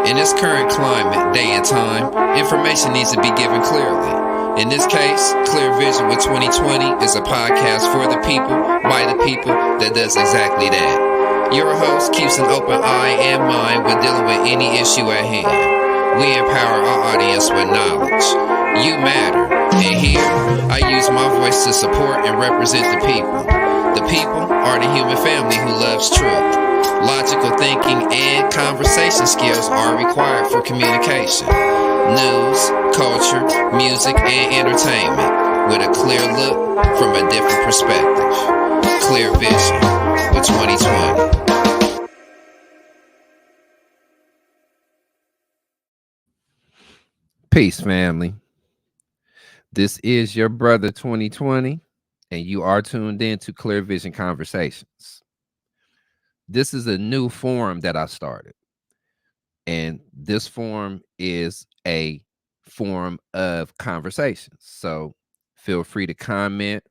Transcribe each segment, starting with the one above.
In this current climate, day and time, information needs to be given clearly. In this case, Clear Vision with 2020 is a podcast for the people, by the people, that does exactly that. Your host keeps an open eye and mind when dealing with any issue at hand. We empower our audience with knowledge. You matter. And here, I use my voice to support and represent the people. The people are the human family who loves truth. Logical thinking and conversation skills are required for communication. News, culture, music, and entertainment with a clear look from a different perspective. Clear Vision with 2020. Peace, family. This is your brother 2020, and you are tuned in to Clear Vision Conversations. This is a new forum that I started, and this forum is a forum of conversations. So feel free to comment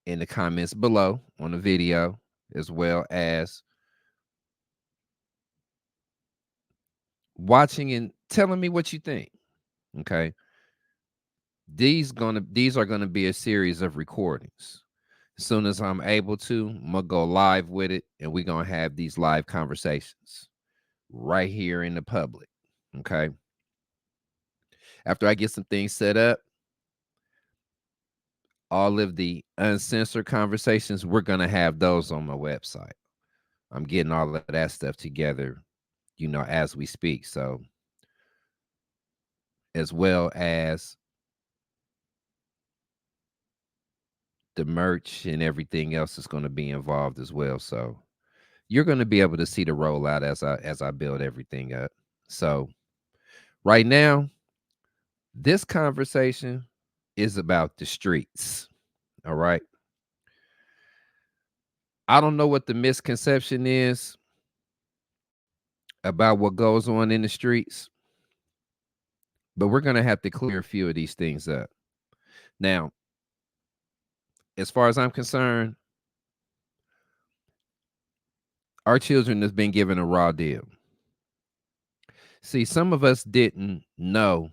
in the comments below on the video, as well as watching and telling me what you think. Okay. These are gonna be a series of recordings. As soon as I'm able to, I'm gonna go live with it, and we're gonna have these live conversations right here in the public. Okay. After I get some things set up, all of the uncensored conversations, we're gonna have those on my website. I'm getting all of that stuff together, as we speak. So, as well as the merch and everything else is going to be involved as well. So you're going to be able to see the rollout as I build everything up. So right now, this conversation is about the streets. All right. I don't know what the misconception is about what goes on in the streets, but we're going to have to clear a few of these things up. Now, as far as I'm concerned, our children has been given a raw deal. See, some of us didn't know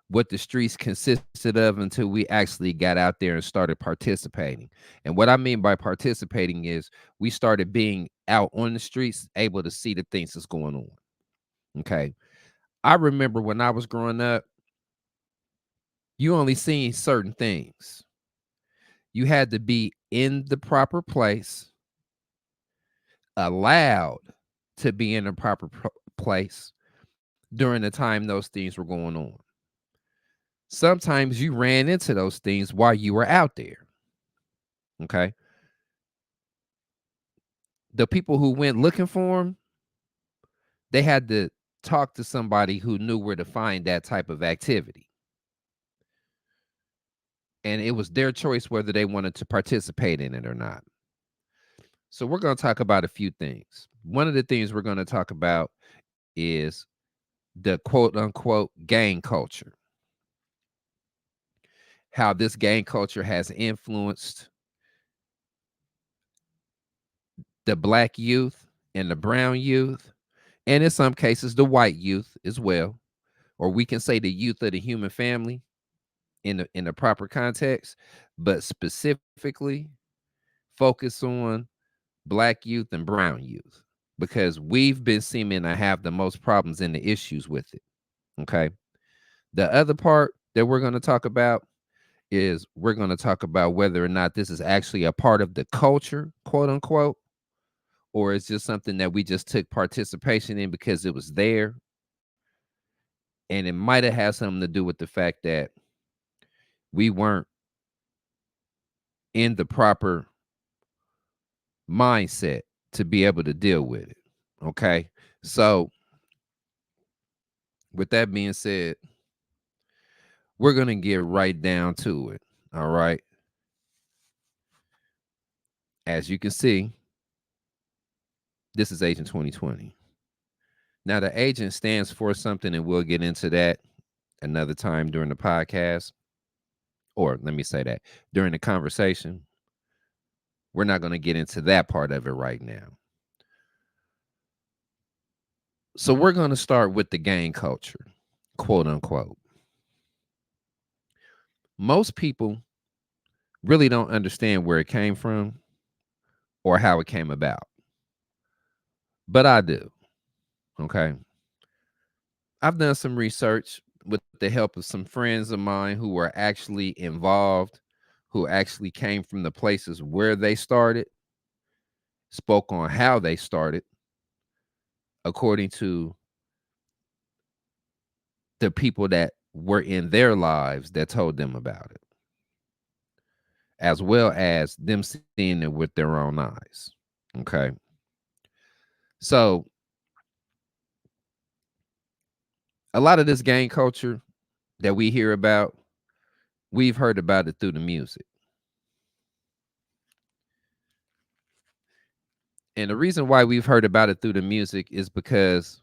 what the streets consisted of until we actually got out there and started participating. And what I mean by participating is we started being out on the streets, able to see the things that's going on. Okay. I remember when I was growing up, you only seen certain things. You had to be in the proper place, allowed to be in the proper place during the time those things were going on. Sometimes you ran into those things while you were out there. Okay. The people who went looking for them, they had to talk to somebody who knew where to find that type of activity. And it was their choice whether they wanted to participate in it or not. So we're going to talk about a few things. One of the things we're going to talk about is the quote unquote gang culture. How this gang culture has influenced the black youth and the brown youth, and in some cases, the white youth as well. Or we can say the youth of the human family in the proper context, but specifically focus on black youth and brown youth, because we've been seeming to have the most problems and the issues with it. Okay. The other part that we're going to talk about is we're going to talk about whether or not this is actually a part of the culture, quote unquote, or it's just something that we just took participation in because it was there. And it might have had something to do with the fact that we weren't in the proper mindset to be able to deal with it. Okay. So with that being said, we're going to get right down to it. All right. As you can see, this is Agent 2020. Now, the agent stands for something, and we'll get into that another time during the podcast. Or let me say that during the conversation. We're not going to get into that part of it right now. So we're going to start with the gang culture, quote unquote. Most people really don't understand where it came from or how it came about, but I do. Okay. I've done some research with the help of some friends of mine who were actually involved, who actually came from the places where they started, spoke on how they started, according to the people that were in their lives that told them about it, as well as them seeing it with their own eyes. Okay. So a lot of this gang culture that we hear about, we've heard about it through the music. And the reason why we've heard about it through the music is because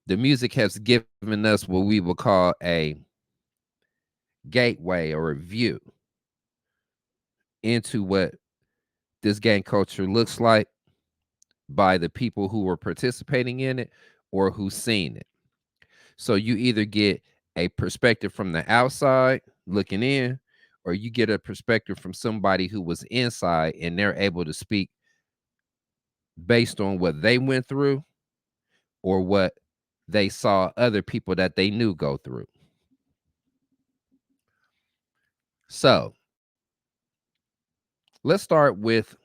the music has given us what we would call a gateway or a view into what this gang culture looks like by the people who were participating in it or who's seen it. So you either get a perspective from the outside looking in, or you get a perspective from somebody who was inside and they're able to speak based on what they went through or what they saw other people that they knew go through. So let's start with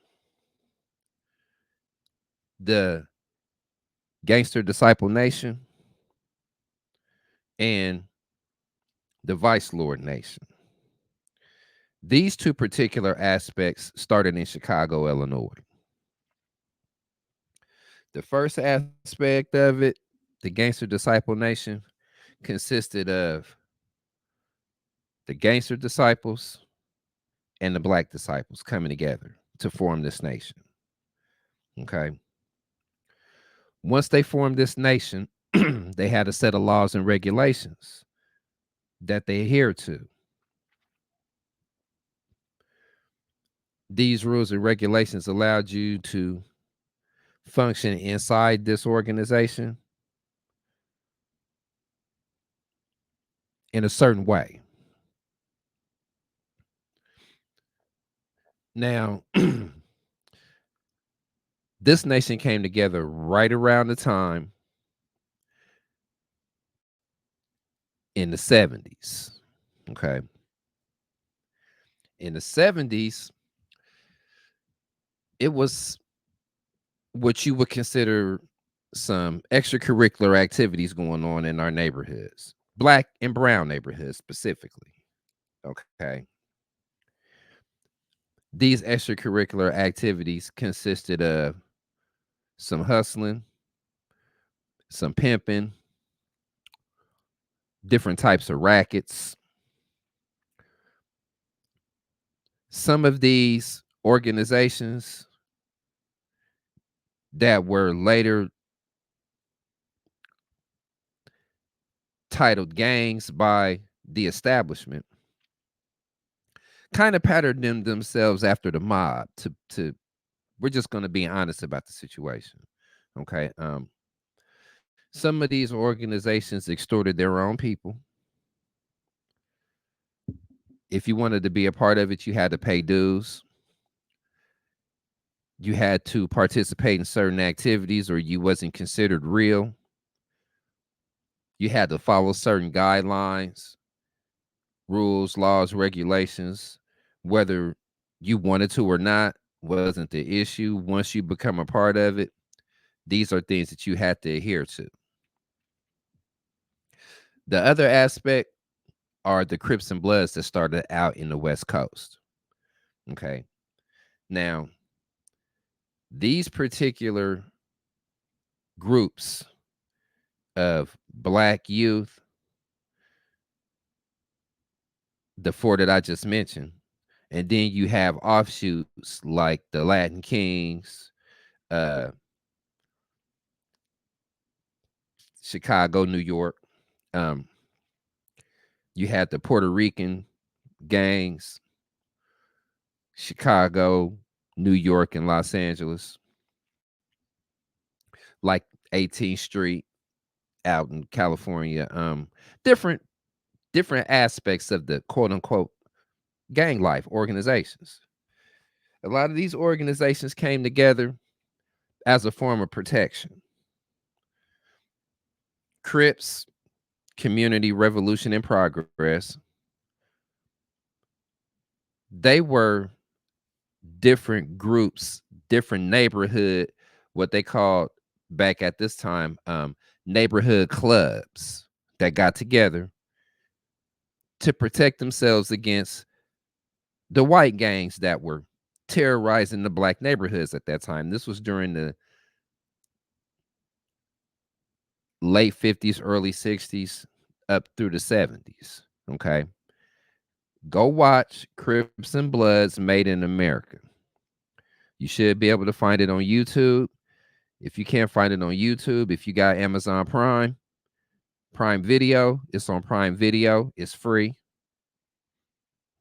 the Gangster Disciple Nation and the Vice Lord Nation. These two particular aspects started in Chicago, Illinois. The first aspect of it, the Gangster Disciple Nation, consisted of the Gangster Disciples and the Black Disciples coming together to form this nation. Okay. Once they formed this nation, they had a set of laws and regulations that they adhered to. These rules and regulations allowed you to function inside this organization in a certain way. Now, this nation came together right around the time in the 70s. Okay. In the 70s, it was what you would consider some extracurricular activities going on in our neighborhoods, black and brown neighborhoods specifically. Okay. These extracurricular activities consisted of some hustling, some pimping, different types of rackets. Some of these organizations that were later titled gangs by the establishment kind of patterned themselves after the mob to we're just going to be honest about the situation. Okay. Some of these organizations extorted their own people. If you wanted to be a part of it, you had to pay dues. You had to participate in certain activities or you wasn't considered real. You had to follow certain guidelines, rules, laws, regulations, whether you wanted to or not wasn't the issue. Once you become a part of it, these are things that you had to adhere to. The other aspect are the Crips and Bloods that started out in the West Coast. Okay. Now, these particular groups of black youth, the four that I just mentioned, and then you have offshoots like the Latin Kings, uh, Chicago, New York. Um, you had the Puerto Rican gangs, Chicago, New York, and Los Angeles. like 18th Street out in California. Different different aspects of the quote unquote gang life organizations. A lot of these organizations came together as a form of protection. Crips, Community Revolution in Progress, they were different groups, different neighborhood, what they called back at this time, neighborhood clubs that got together to protect themselves against the white gangs that were terrorizing the black neighborhoods at that time. This was during the late 50s, early 60s, up through the 70s. Okay. Go watch Crips and Bloods Made in America. You should be able to find it on YouTube. If you can't find it on YouTube, if you got Amazon Prime Video, it's on Prime Video. It's free.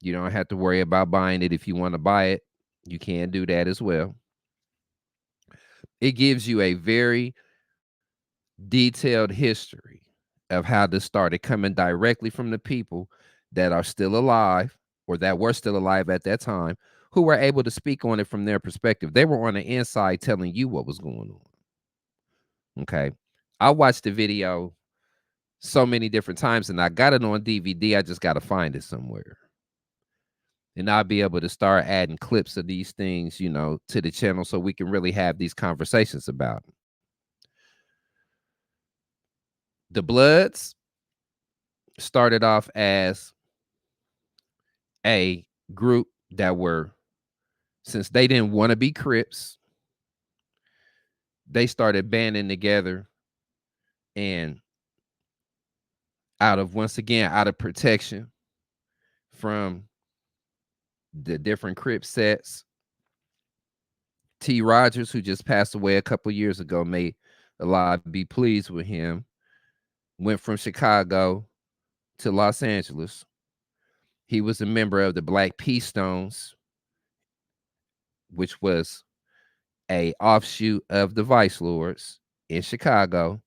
You don't have to worry about buying it. If you want to buy it, you can do that as well. It gives you a very detailed history of how this started, coming directly from the people that are still alive or that were still alive at that time, who were able to speak on it from their perspective. They were on the inside telling you what was going on. Okay. I watched the video so many different times and I got it on DVD. I just got to find it somewhere. And I'll be able to start adding clips of these things, to the channel so we can really have these conversations about them. The Bloods started off as a group that were, since they didn't want to be Crips, they started banding together, and once again, out of protection from the different Crip sets. T. Rogers, who just passed away a couple years ago, may Allah be pleased with him, went from Chicago to Los Angeles. He was a member of the Black Peace Stones, which was a offshoot of the Vice Lords in Chicago,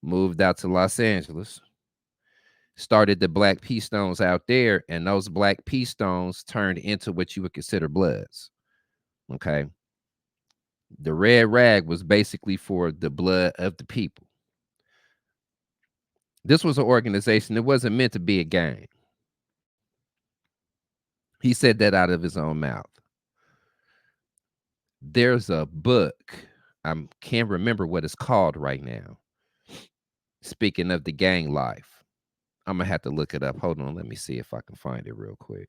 moved out to Los Angeles, started the Black Peace Stones out there, and those Black Peace Stones turned into what you would consider Bloods. Okay. The red rag was basically for the blood of the people. This was an organization that wasn't meant to be a gang. He said that out of his own mouth. There's a book, I can't remember what it's called right now. Speaking of the gang life, I'm gonna have to look it up. Hold on, let me see if I can find it real quick.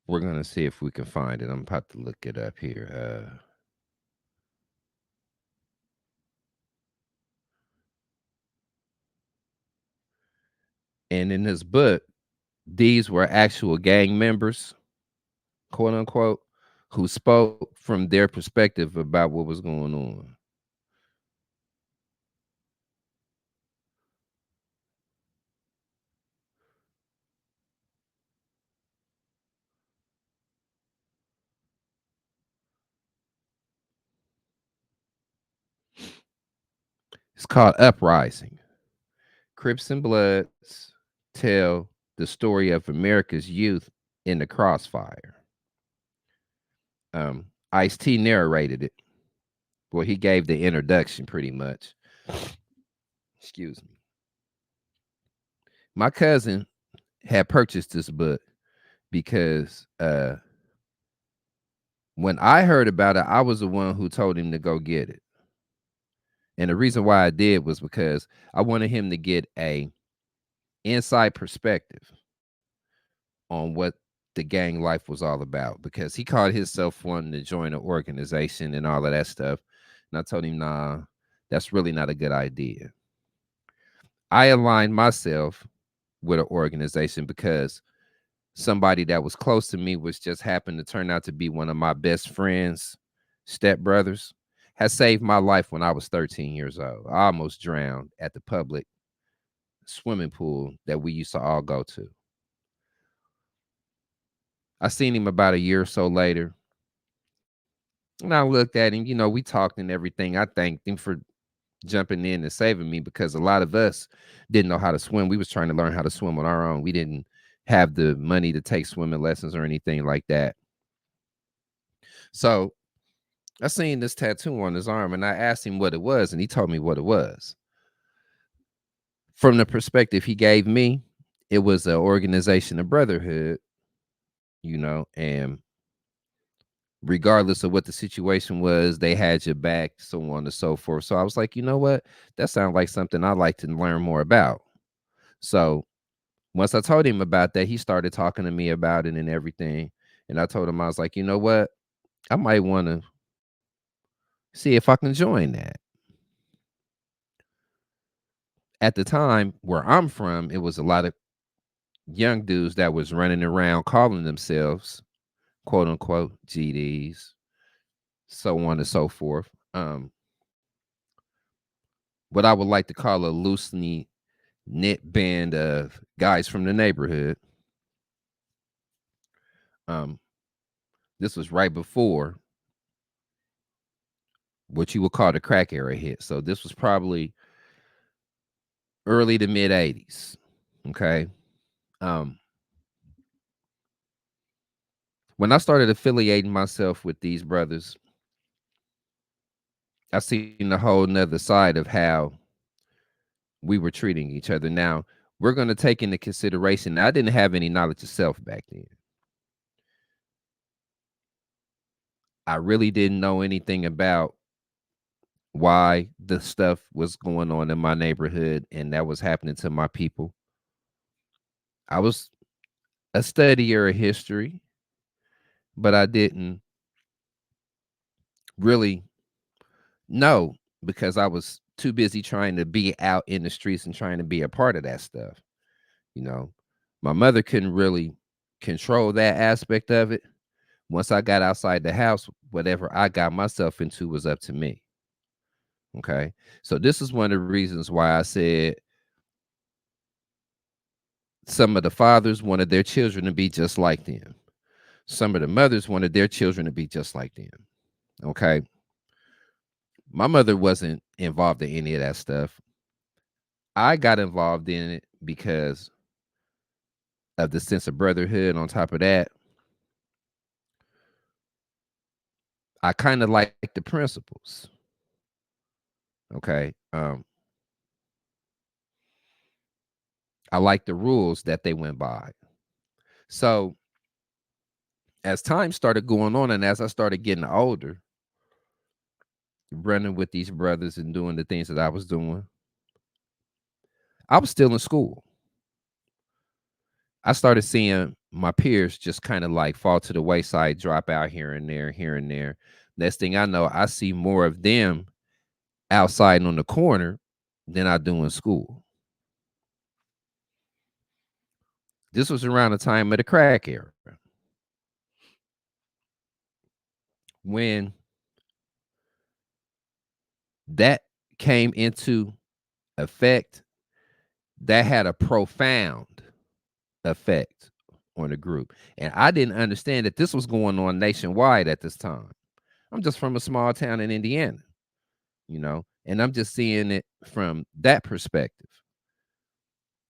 We're gonna see if we can find it. I'm about to look it up here. And in this book, these were actual gang members, quote unquote, who spoke from their perspective about what was going on. It's called Uprising. Crips and Bloods tell the story of America's youth in the crossfire. Ice-T narrated it. Well, he gave the introduction pretty much. Excuse me. My cousin had purchased this book because when I heard about it, I was the one who told him to go get it. And the reason why I did was because I wanted him to get a inside perspective on what the gang life was all about, because he called himself wanting to join an organization and all of that stuff. And I told him, nah, that's really not a good idea. I aligned myself with an organization because somebody that was close to me, was just happened to turn out to be one of my best friends' stepbrothers, has saved my life when I was 13 years old. I almost drowned at the public swimming pool that we used to all go to. I seen him about a year or so later. And I looked at him, we talked and everything. I thanked him for jumping in and saving me because a lot of us didn't know how to swim. We was trying to learn how to swim on our own. We didn't have the money to take swimming lessons or anything like that. So I seen this tattoo on his arm and I asked him what it was, and he told me what it was. From the perspective he gave me, it was an organization of brotherhood, and regardless of what the situation was, they had your back, so on and so forth. So I was like, you know what? That sounds like something I'd like to learn more about. So once I told him about that, he started talking to me about it and everything. And I told him, I was like, you know what? I might want to see if I can join that. At the time where I'm from, it was a lot of young dudes that was running around calling themselves quote unquote GDs, so on and so forth. What I would like to call a loosely knit band of guys from the neighborhood. Um, this was right before what you would call the crack era hit. So this was probably early to mid 80s. Okay. Um, when I started affiliating myself with these brothers, I seen the whole nother side of how we were treating each other. Now, we're going to take into consideration, I didn't have any knowledge of self back then. I really didn't know anything about why the stuff was going on in my neighborhood and that was happening to my people. I was a studier of history, but I didn't really know because I was too busy trying to be out in the streets and trying to be a part of that stuff. You know, my mother couldn't really control that aspect of it. Once I got outside the house, whatever I got myself into was up to me. Okay. So this is one of the reasons why I said some of the fathers wanted their children to be just like them. Some of the mothers wanted their children to be just like them. Okay. My mother wasn't involved in any of that stuff. I got involved in it because of the sense of brotherhood. On top of that, I kind of like the principles. Okay. I like the rules that they went by. So as time started going on and as I started getting older, running with these brothers and doing the things that I was doing, I was still in school. I started seeing my peers just kind of like fall to the wayside, drop out here and there, here and there. Next thing I know, I see more of them outside on the corner than I do in school. This was around the time of the crack era. When that came into effect, that had a profound effect on the group. And I didn't understand that this was going on nationwide at this time. I'm just from a small town in Indiana, and I'm just seeing it from that perspective.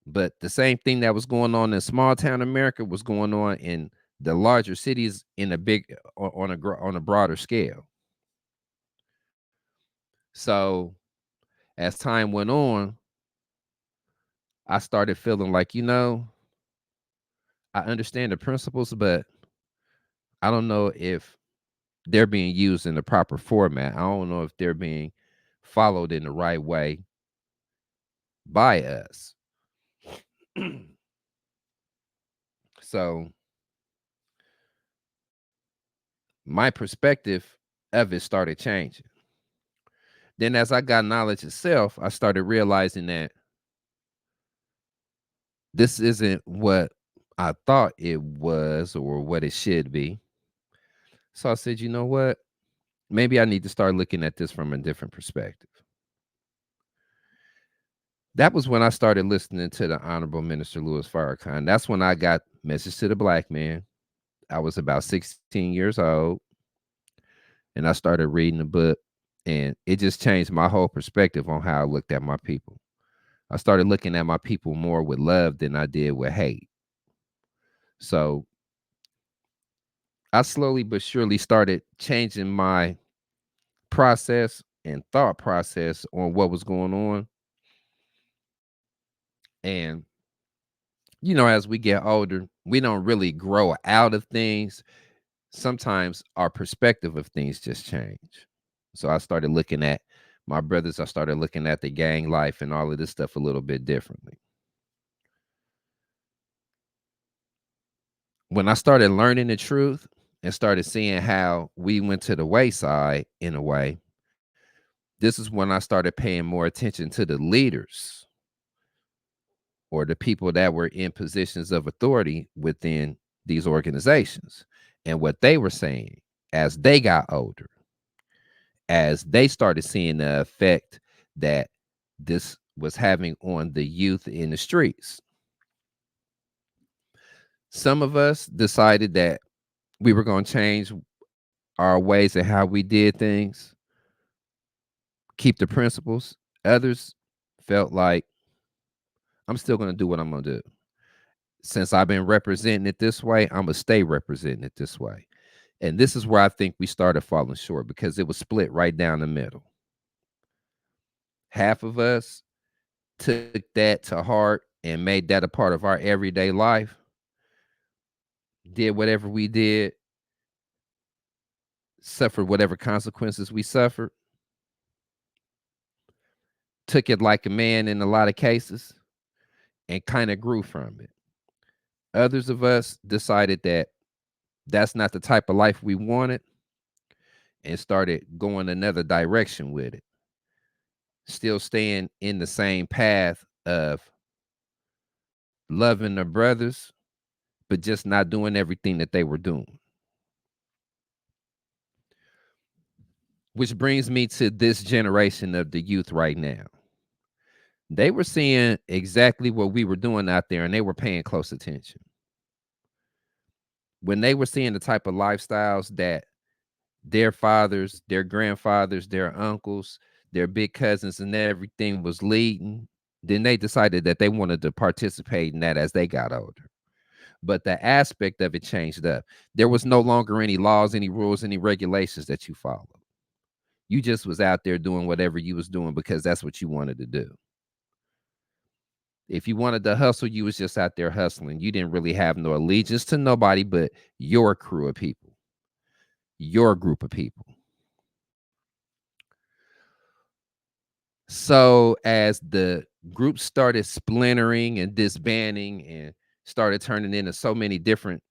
But the same thing that was going on in small town America was going on in the larger cities in a big on a broader scale. So as time went on, I started feeling like, I understand the principles, but I don't know if they're being used in the proper format. I don't know if they're being followed in the right way by us. So my perspective of it started changing. Then as I got knowledge itself, I started realizing that this isn't what I thought it was or what it should be. So I said, you know what? Maybe I need to start looking at this from a different perspective. That was when I started listening to the Honorable Minister Louis Farrakhan. That's when I got Message to the Black Man. I was about 16 years old, and I started reading the book, and it just changed my whole perspective on how I looked at my people. I started looking at my people more with love than I did with hate. So I slowly but surely started changing my process and thought process on what was going on. And, as we get older, we don't really grow out of things. Sometimes our perspective of things just change. So I started looking at my brothers, I started looking at the gang life and all of this stuff a little bit differently. When I started learning the truth and started seeing how we went to the wayside in a way, this is when I started paying more attention to the leaders or the people that were in positions of authority within these organizations and what they were saying as they got older, as they started seeing the effect that this was having on the youth in the streets. Some of us decided that we were going to change our ways and how we did things, keep the principles. Others felt like I'm still going to do what I'm going to do. Since I've been representing it this way, I'm going to stay representing it this way. And this is where I think we started falling short because it was split right down the middle. Half of us took that to heart and made that a part of our everyday life, did whatever we did, suffered whatever consequences we suffered, took it like a man in a lot of cases, and kind of grew from it. Others of us decided that that's not the type of life we wanted and started going another direction with it, still staying in the same path of loving their brothers, but just not doing everything that they were doing. Which brings me to this generation of the youth right now. They were seeing exactly what we were doing out there and they were paying close attention. When they were seeing the type of lifestyles that their fathers, their grandfathers, their uncles, their big cousins, and everything was leading, then they decided that they wanted to participate in that as they got older. But the aspect of it changed up. There was no longer any laws, any rules, any regulations that you followed. You just was out there doing whatever you was doing because that's what you wanted to do. If you wanted to hustle, you was just out there hustling. You didn't really have no allegiance to nobody but your crew of people, your group of people. So as the group started splintering and disbanding and started turning into so many different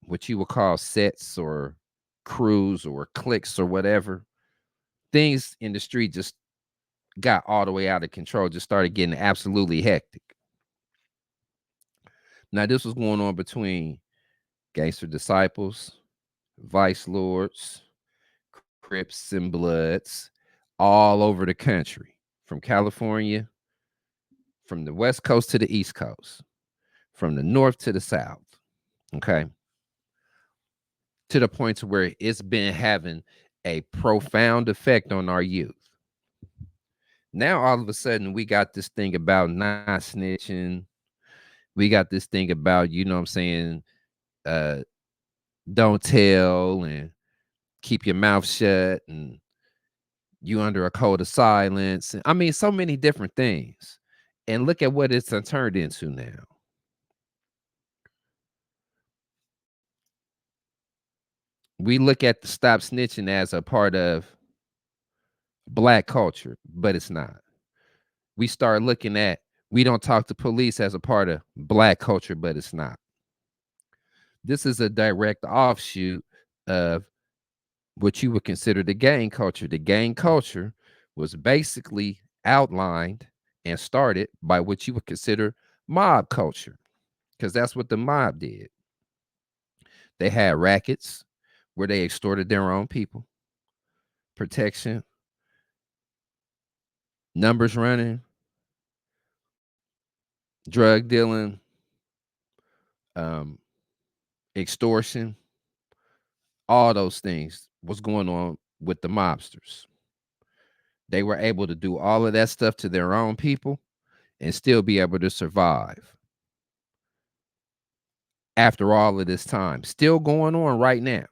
what you would call sets or crews or cliques or whatever, things in the street just got all the way out of control, just started getting absolutely hectic. Now, this was going on between gangster disciples, vice lords, Crips, and Bloods all over the country, from California, from the West Coast to the East Coast, from the North to the South. Okay. To the point to where it's been having a profound effect on our youth. Now, all of a sudden, we got this thing about not snitching. We got this thing about, you know what I'm saying, uh, don't tell and keep your mouth shut and you under a code of silence. I mean, so many different things. And look at what it's turned into now. We look at the stop snitching as a part of black culture, but it's not. We start looking at we don't talk to police as a part of black culture, but it's not. This is a direct offshoot of what you would consider the gang culture. The gang culture was basically outlined and started by what you would consider mob culture, because that's what the mob did. They had rackets where they extorted their own people, protection, numbers running, drug dealing, um, extortion. all those things was going on with the mobsters. They were able to do all of that stuff to their own people and still be able to survive after all of this time. Still going on right now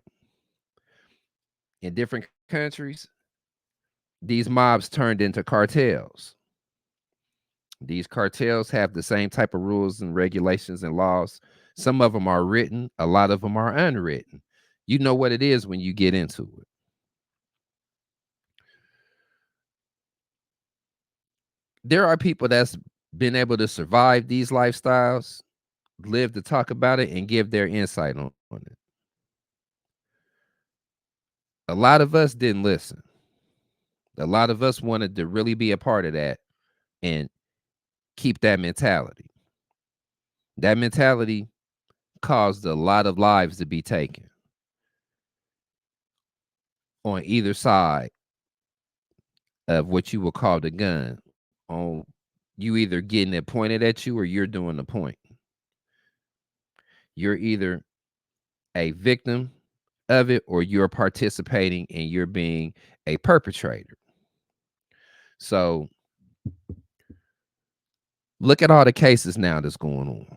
in different countries. These mobs turned into cartels. These cartels have the same type of rules and regulations and laws. Some of them are written, a lot of them are unwritten. You know what it is when you get into it. There are people that's been able to survive these lifestyles, live to talk about it, and give their insight on it. A lot of us didn't listen. A lot of us wanted to really be a part of that and keep that mentality. That mentality caused a lot of lives to be taken on either side of what you would call the gun. On you either getting it pointed at you or you're doing the point. You're either a victim of it or you're participating and you're being a perpetrator. So look at all the cases now that's going on.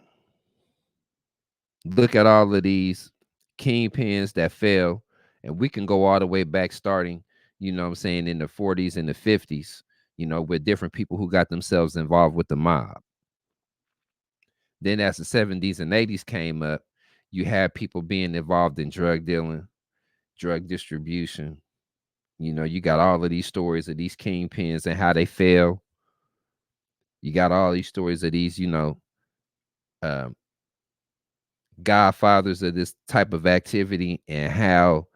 Look at all of these kingpins that fell, and we can go all the way back starting, you know what I'm saying, in the 40s and the 50s, you know, with different people who got themselves involved with the mob. Then as the 70s and 80s came up, you had people being involved in drug dealing, drug distribution. You know, you got all of these stories of these kingpins and how they fell. You got all these stories of these, um, godfathers of this type of activity and how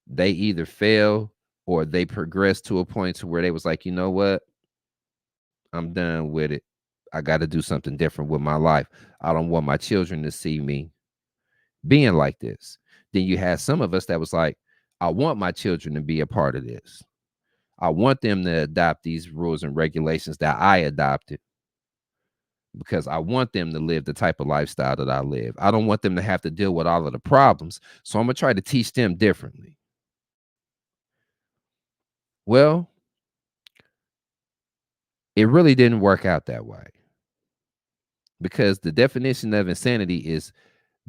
they either fail or they progress to a point to where they was like, you know what? I'm done with it. I got to do something different with my life. I don't want my children to see me being like this. Then you had some of us that was like, I want my children to be a part of this. I want them to adopt these rules and regulations that I adopted because I want them to live the type of lifestyle that I live. I don't want them to have to deal with all of the problems. So I'm going to try to teach them differently. Well, it really didn't work out that way because the definition of insanity is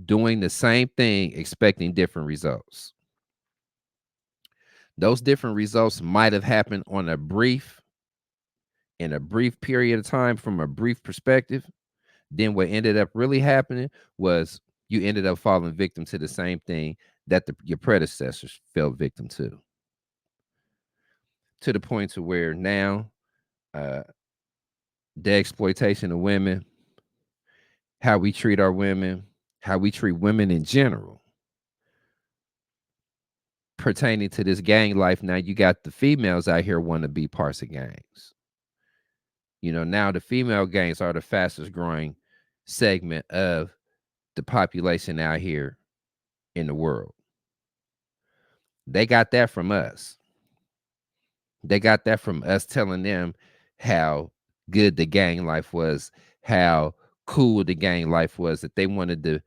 doing the same thing, expecting different results. Those different results might have happened in a brief period of time from a brief perspective. Then what ended up really happening was you ended up falling victim to the same thing that your predecessors fell victim to the point to where now uh, the exploitation of women, how we treat our women, how we treat women in general, pertaining to this gang life. Now you got the females out here want to be parts of gangs. You know, now the female gangs are the fastest growing segment of the population out here in the world. They got that from us. They got that from us telling them how good the gang life was, how cool the gang life was, that they wanted to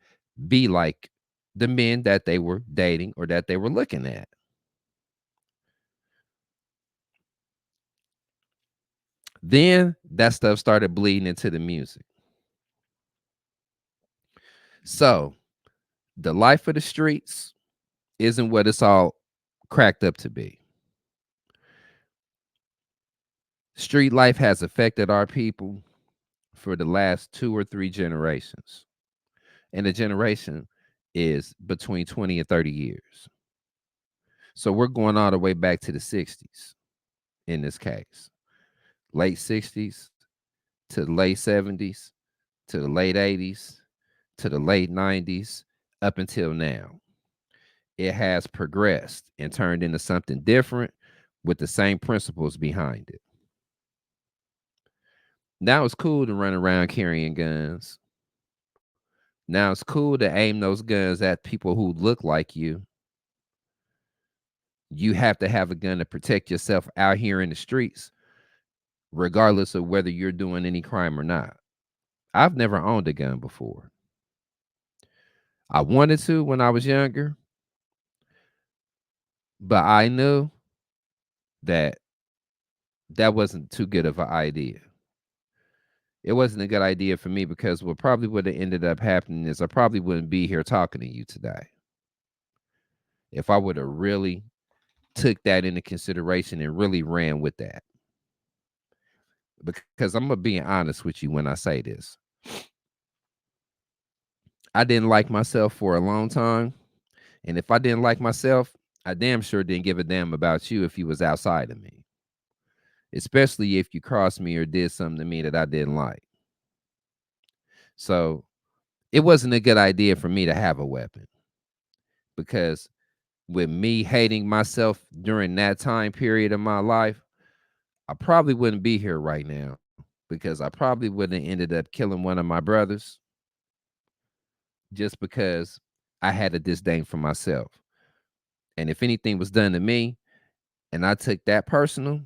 be like the men that they were dating or that they were looking at. Then that stuff started bleeding into the music. So the life of the streets isn't what it's all cracked up to be. Street life has affected our people for the last 2 or 3 generations. And the generation is between 20 and 30 years. So we're going all the way back to the 60s in this case. Late 60s to the late 70s to the late 80s to the late 90s up until now. It has progressed and turned into something different with the same principles behind it. Now it's cool to run around carrying guns. Now it's cool to aim those guns at people who look like you. You have to have a gun to protect yourself out here in the streets, regardless of whether you're doing any crime or not. I've never owned a gun before. I wanted to when I was younger, But I knew that that wasn't too good of an idea. It wasn't a good idea for me because what probably would have ended up happening is I probably wouldn't be here talking to you today if I would have really took that into consideration and really ran with that. Because I'm gonna be honest with you when I say this. I didn't like myself for a long time. And if I didn't like myself, I damn sure didn't give a damn about you if you was outside of me. Especially if you crossed me or did something to me that I didn't like. So it wasn't a good idea for me to have a weapon because with me hating myself during that time period of my life, I probably wouldn't be here right now because I probably would have ended up killing one of my brothers just because I had a disdain for myself. And if anything was done to me and I took that personal,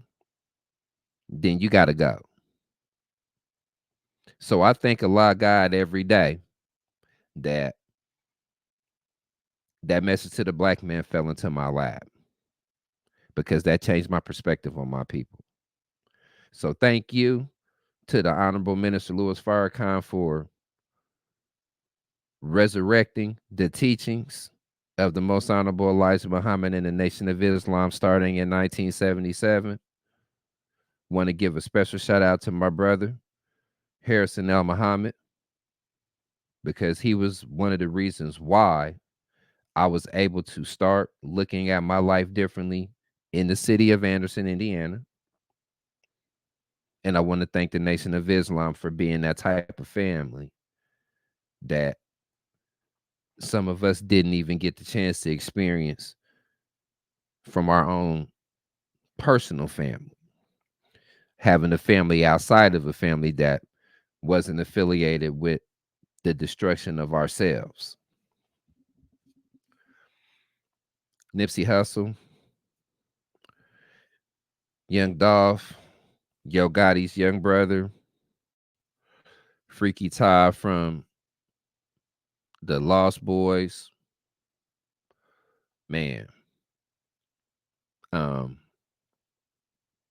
then you got to go. So I thank a lot of God every day that that message to the black man fell into my lap because that changed my perspective on my people. So thank you to the Honorable Minister Louis Farrakhan for resurrecting the teachings of the Most Honorable Elijah Muhammad and the Nation of Islam starting in 1977. Want to give a special shout out to my brother, Harrison L. Muhammad, because he was one of the reasons why I was able to start looking at my life differently in the city of Anderson, Indiana. And I want to thank the Nation of Islam for being that type of family that some of us didn't even get the chance to experience from our own personal family. Having a family outside of a family that wasn't affiliated with the destruction of ourselves. Nipsey Hussle, Young Dolph, Yo Gotti's young brother, Freaky Ty from the Lost Boys, man, um,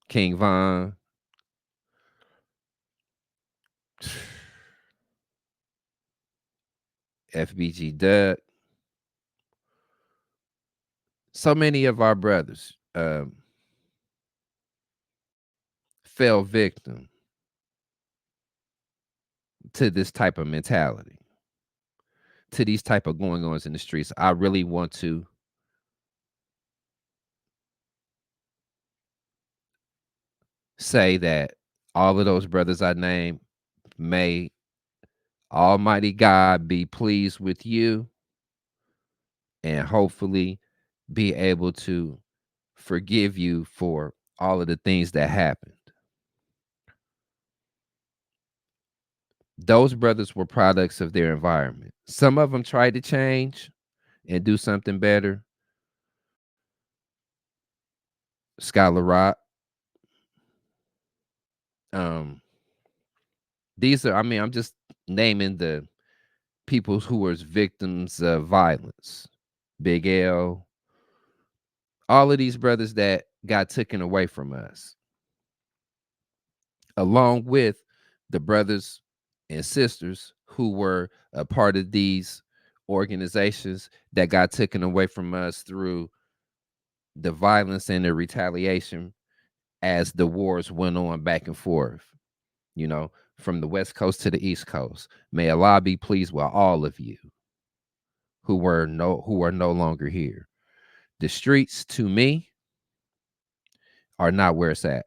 King Von, FBG Duck, so many of our brothers fell victim to this type of mentality, to these type of going ons in the streets. I really want to say that all of those brothers I named, may Almighty God be pleased with you and hopefully be able to forgive you for all of the things that happened. Those brothers were products of their environment. Some of them tried to change and do something better. Scholar Rock. Um, these are, I mean, I'm just naming the people who were victims of violence. Big L, all of these brothers that got taken away from us, along with the brothers and sisters who were a part of these organizations that got taken away from us through the violence and the retaliation as the wars went on back and forth, you know, from the West Coast to the East Coast. May Allah be pleased with all of you who are no longer here. The streets to me are not where it's at.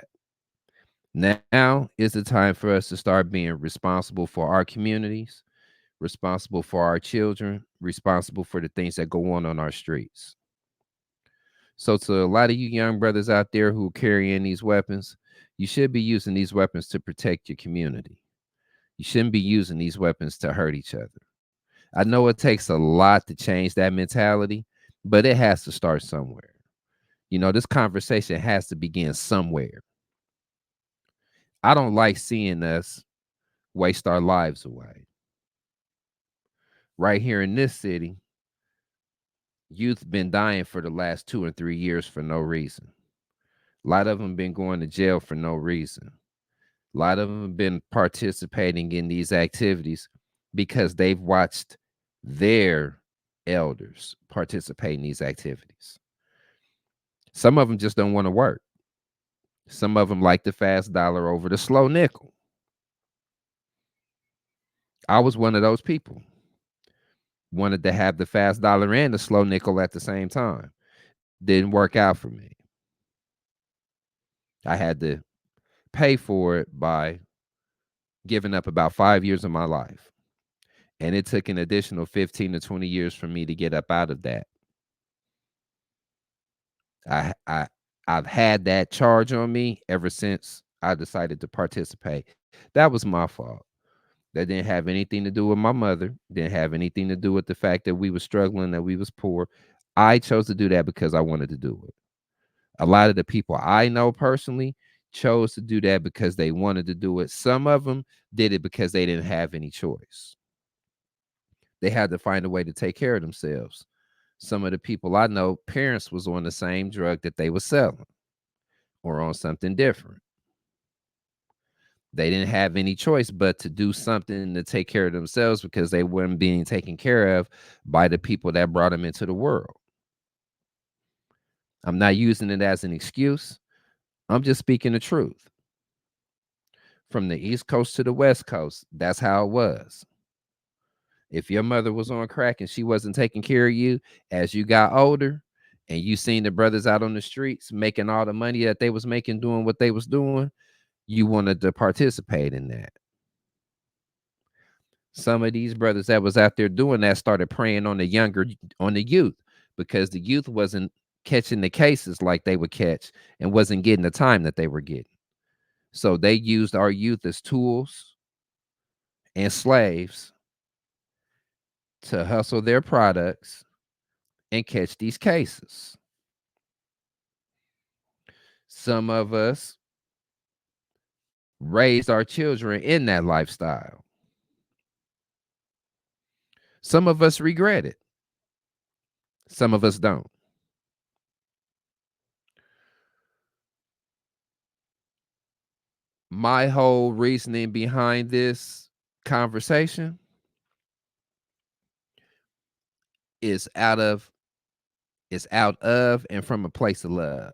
Now is the time for us to start being responsible for our communities, responsible for our children, responsible for the things that go on our streets. So to a lot of you young brothers out there who are carrying these weapons, you should be using these weapons to protect your community. You shouldn't be using these weapons to hurt each other. I know it takes a lot to change that mentality, but it has to start somewhere. You know, this conversation has to begin somewhere. I don't like seeing us waste our lives away. Right here in this city, Youth been dying for the last 2 and 3 years for no reason. A lot of them been going to jail for no reason. A lot of them have been participating in these activities because they've watched their elders participate in these activities. Some of them just don't want to work. Some of them like the fast dollar over the slow nickel. I was one of those people. Wanted to have the fast dollar and the slow nickel at the same time. Didn't work out for me. I had to pay for it by giving up about 5 years of my life. And it took an additional 15 to 20 years for me to get up out of that. I I I've had that charge on me ever since I decided to participate. That was my fault. That didn't have anything to do with my mother, didn't have anything to do with the fact that we were struggling, that we was poor. I chose to do that because I wanted to do it. A lot of the people I know personally chose to do that because they wanted to do it. Some of them did it because they didn't have any choice. They had to find a way to take care of themselves. Some of the people I know, parents was on the same drug that they were selling or on something different. They didn't have any choice but to do something to take care of themselves because they weren't being taken care of by the people that brought them into the world. I'm not using it as an excuse. I'm just speaking the truth. From the East Coast to the West Coast, that's how it was. If your mother was on crack and she wasn't taking care of you as you got older and you seen the brothers out on the streets making all the money that they was making doing what they was doing, you wanted to participate in that. Some of these brothers that was out there doing that started preying on the youth because the youth wasn't catching the cases like they would catch and wasn't getting the time that they were getting. So they used our youth as tools and slaves to hustle their products and catch these cases. Some of us raised our children in that lifestyle. Some of us regret it. Some of us don't. My whole reasoning behind this conversation is out of and from a place of love.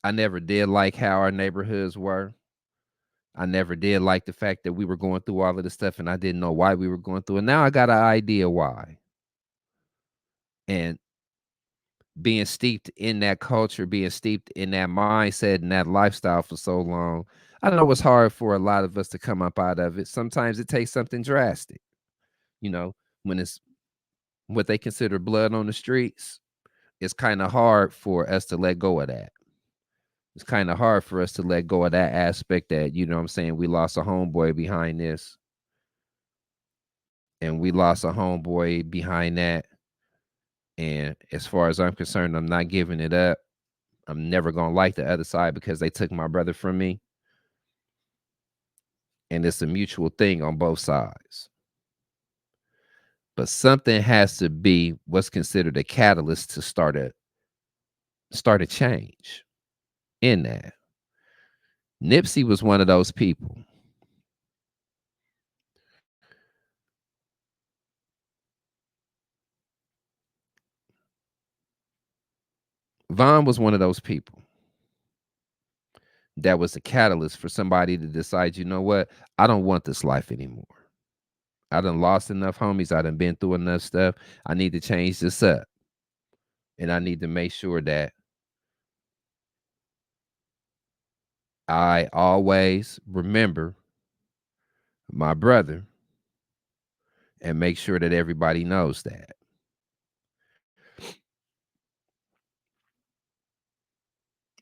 I never did like how our neighborhoods were. I never did like the fact that we were going through all of this stuff and I didn't know why we were going through it. Now I got an idea why. And being steeped in that culture, being steeped in that mindset and that lifestyle for so long, I know it's hard for a lot of us to come up out of it. Sometimes it takes something drastic, you know, when it's what they consider blood on the streets. It's kind of hard for us to let go of that. It's kind of hard for us to let go of that aspect that, you know what I'm saying, we lost a homeboy behind this. And we lost a homeboy behind that. And as far as I'm concerned, I'm not giving it up. I'm never going to like the other side because they took my brother from me. And it's a mutual thing on both sides. But something has to be what's considered a catalyst to start a change in that. Nipsey was one of those people. Vaughn was one of those people that was the catalyst for somebody to decide, you know what? I don't want this life anymore. I done lost enough homies. I done been through enough stuff. I need to change this up. And I need to make sure that I always remember my brother and make sure that everybody knows that.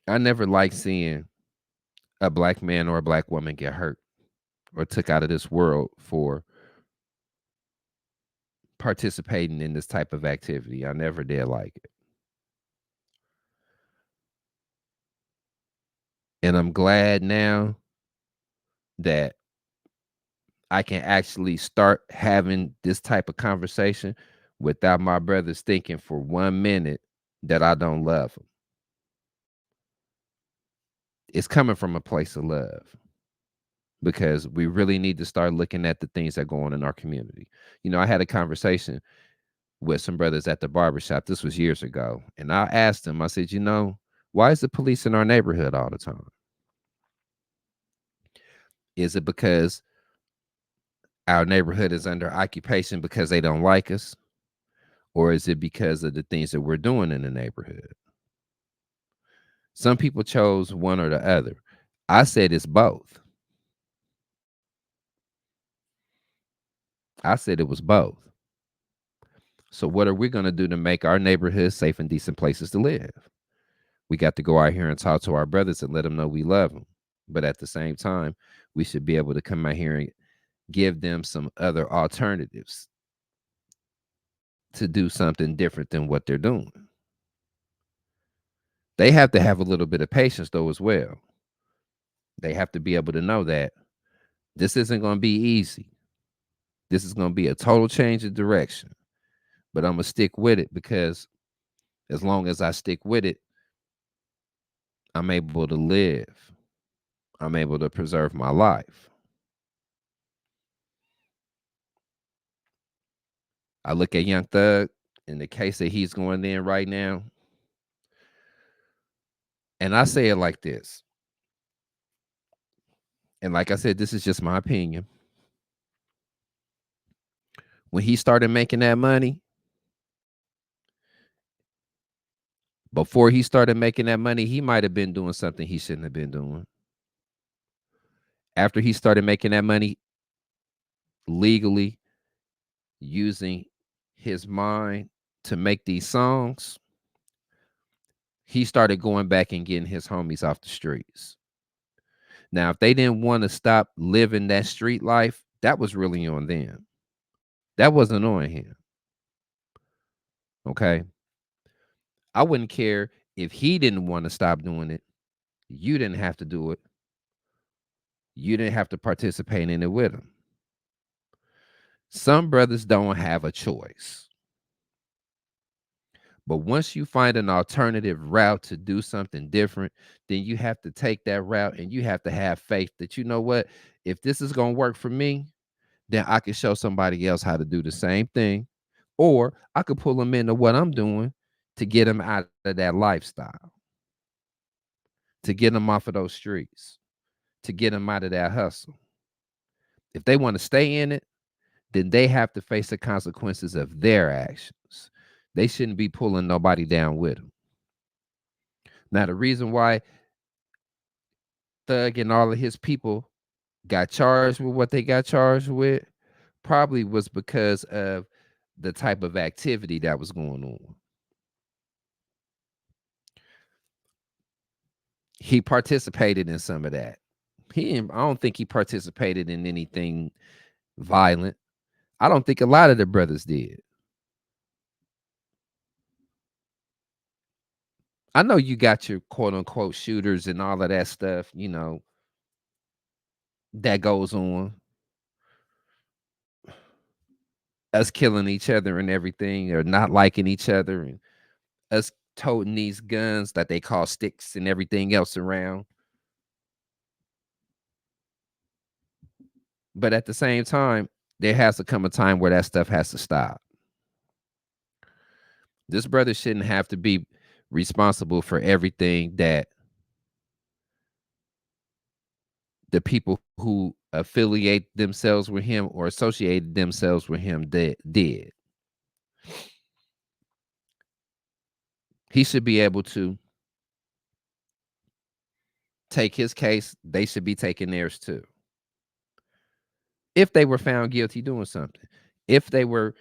I never liked seeing a black man or a black woman get hurt or took out of this world for participating in this type of activity. I never did like it. And I'm glad now that I can actually start having this type of conversation without my brothers thinking for 1 minute that I don't love them. It's coming from a place of love because we really need to start looking at the things that go on in our community. I had a conversation with some brothers at the barbershop. This was years ago. And I asked them, I said, why is the police in our neighborhood all the time? Is it because our neighborhood is under occupation because they don't like us? Or is it because of the things that we're doing in the neighborhood? Some people chose one or the other. I said it's both. I said it was both. So what are we going to do to make our neighborhood safe and decent places to live? We got to go out here and talk to our brothers and let them know we love them. But at the same time, we should be able to come out here and give them some other alternatives to do something different than what they're doing. They have to have a little bit of patience, though, as well. They have to be able to know that this isn't going to be easy. This is going to be a total change of direction. But I'm going to stick with it because as long as I stick with it, I'm able to live. I'm able to preserve my life. I look at Young Thug in the case that he's going in right now, and I say it like this. And like I said, this is just my opinion. When he started making that money, before he started making that money, he might have been doing something he shouldn't have been doing. After he started making that money legally, using his mind to make these songs, he started going back and getting his homies off the streets. Now, if they didn't want to stop living that street life, that was really on them. That wasn't on him. Okay. I wouldn't care if he didn't want to stop doing it. You didn't have to do it. You didn't have to participate in it with him. Some brothers don't have a choice. But once you find an alternative route to do something different, then you have to take that route and you have to have faith that, you know what, if this is going to work for me, then I can show somebody else how to do the same thing. Or I could pull them into what I'm doing to get them out of that lifestyle, to get them off of those streets, to get them out of that hustle. If they want to stay in it, then they have to face the consequences of their actions. They shouldn't be pulling nobody down with them. Now, the reason why Thug and all of his people got charged with what they got charged with probably was because of the type of activity that was going on. He participated in some of that. I don't think he participated in anything violent. I don't think a lot of the brothers did. I know you got your quote unquote shooters and all of that stuff, that goes on. Us killing each other and everything, or not liking each other, and us toting these guns that they call sticks and everything else around. But at the same time, there has to come a time where that stuff has to stop. This brother shouldn't have to be responsible for everything that the people who affiliate themselves with him or associated themselves with him did. He should be able to take his case. They should be taking theirs too. If they were found guilty doing something, if they were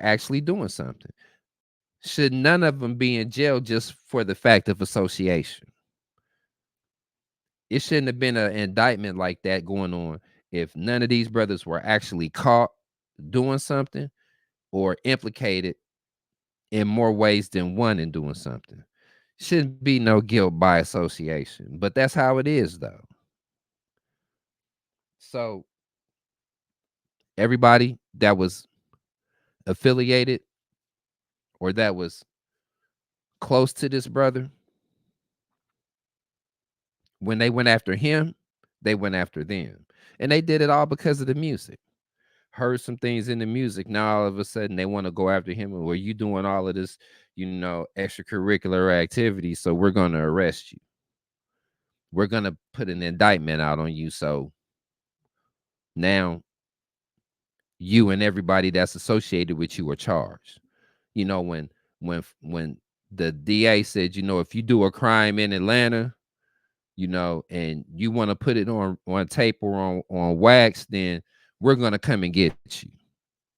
actually doing something, should none of them be in jail just for the fact of association? It shouldn't have been an indictment like that going on if none of these brothers were actually caught doing something or implicated in more ways than one in doing something. Shouldn't be no guilt by association, but that's how it is, though. So everybody that was affiliated or that was close to this brother, when they went after him, they went after them. And they did it all because of the music. Heard some things in the music. Now all of a sudden they want to go after him. And, well, you doing all of this, extracurricular activities, so we're going to arrest you. We're going to put an indictment out on you. So now you and everybody that's associated with you are charged. When the DA said, if you do a crime in Atlanta, and you want to put it on tape or on wax, then we're gonna come and get you.